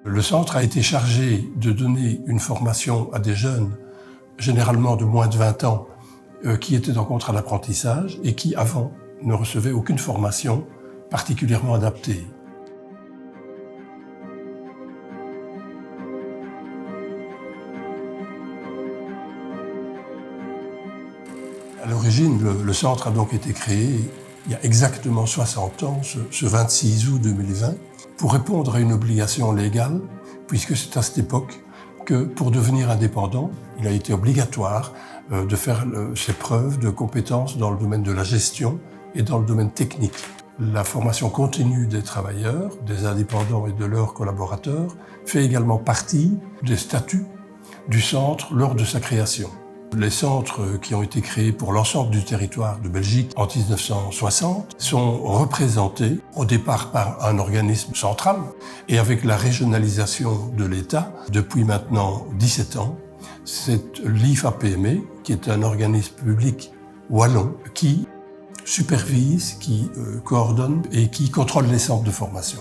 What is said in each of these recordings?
Le centre a été chargé de donner une formation à des jeunes, généralement de moins de 20 ans, qui étaient en contrat d'apprentissage et qui, avant, ne recevaient aucune formation particulièrement adaptée. À l'origine, le centre a donc été créé il y a exactement 60 ans, ce 26 août 2020, pour répondre à une obligation légale, puisque c'est à cette époque que pour devenir indépendant, il a été obligatoire de faire ses preuves de compétences dans le domaine de la gestion et dans le domaine technique. La formation continue des travailleurs, des indépendants et de leurs collaborateurs fait également partie des statuts du centre lors de sa création. Les centres qui ont été créés pour l'ensemble du territoire de Belgique en 1960 sont représentés au départ par un organisme central et avec la régionalisation de l'État depuis maintenant 17 ans, c'est l'IFAPME qui est un organisme public wallon qui supervise, qui coordonne et qui contrôle les centres de formation.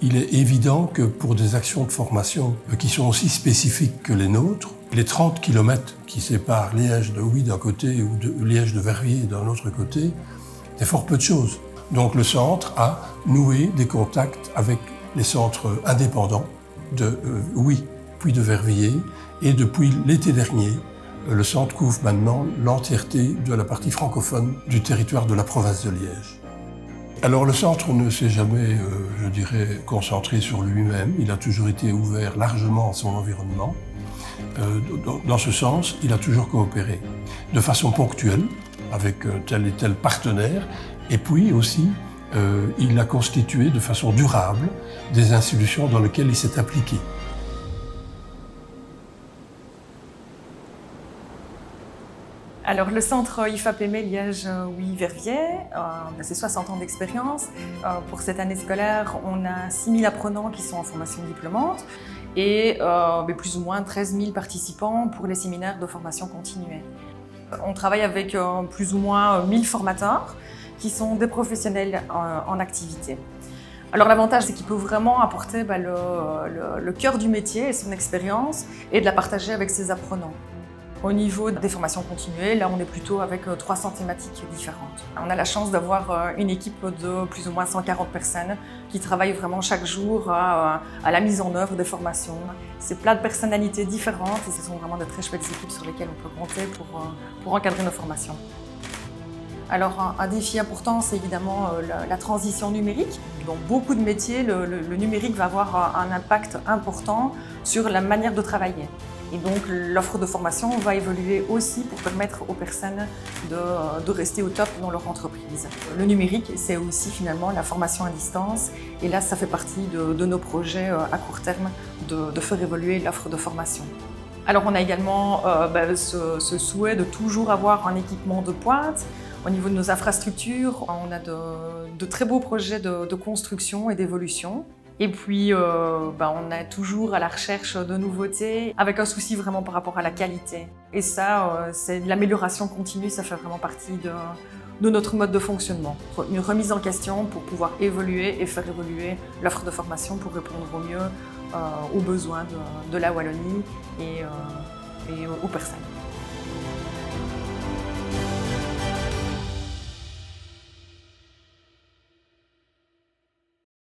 Il est évident que pour des actions de formation qui sont aussi spécifiques que les nôtres, les 30 km qui séparent Liège de Huy d'un côté ou de Liège de Verviers d'un autre côté, c'est fort peu de choses. Donc le centre a noué des contacts avec les centres indépendants de Huy puis de Verviers et depuis l'été dernier, le centre couvre maintenant l'entièreté de la partie francophone du territoire de la province de Liège. Alors le centre ne s'est jamais, je dirais, concentré sur lui-même. Il a toujours été ouvert largement à son environnement. Dans ce sens, il a toujours coopéré de façon ponctuelle avec tel et tel partenaire. Et puis aussi, il a constitué de façon durable des institutions dans lesquelles il s'est appliqué. Alors le centre IFAPME Liège-Huy-Verviers, c'est 60 ans d'expérience. Pour cette année scolaire, on a 6 000 apprenants qui sont en formation diplômante et plus ou moins 13 000 participants pour les séminaires de formation continuée. On travaille avec plus ou moins 1000 formateurs qui sont des professionnels en activité. Alors l'avantage, c'est qu'il peut vraiment apporter le cœur du métier et son expérience et de la partager avec ses apprenants. Au niveau des formations continuées, là on est plutôt avec 300 thématiques différentes. On a la chance d'avoir une équipe de plus ou moins 140 personnes qui travaillent vraiment chaque jour à la mise en œuvre des formations. C'est plein de personnalités différentes et ce sont vraiment de très chouettes équipes sur lesquelles on peut compter pour encadrer nos formations. Alors un défi important, c'est évidemment la transition numérique. Dans beaucoup de métiers, le numérique va avoir un impact important sur la manière de travailler. Et donc l'offre de formation va évoluer aussi pour permettre aux personnes de rester au top dans leur entreprise. Le numérique, c'est aussi finalement la formation à distance. Et là, ça fait partie de nos projets à court terme de faire évoluer l'offre de formation. Alors on a également ce souhait de toujours avoir un équipement de pointe. Au niveau de nos infrastructures, on a de très beaux projets de construction et d'évolution. Et puis, on est toujours à la recherche de nouveautés, avec un souci vraiment par rapport à la qualité. Et ça, c'est de l'amélioration continue, ça fait vraiment partie de notre mode de fonctionnement. Une remise en question pour pouvoir évoluer et faire évoluer l'offre de formation pour répondre au mieux aux besoins de la Wallonie et aux personnes.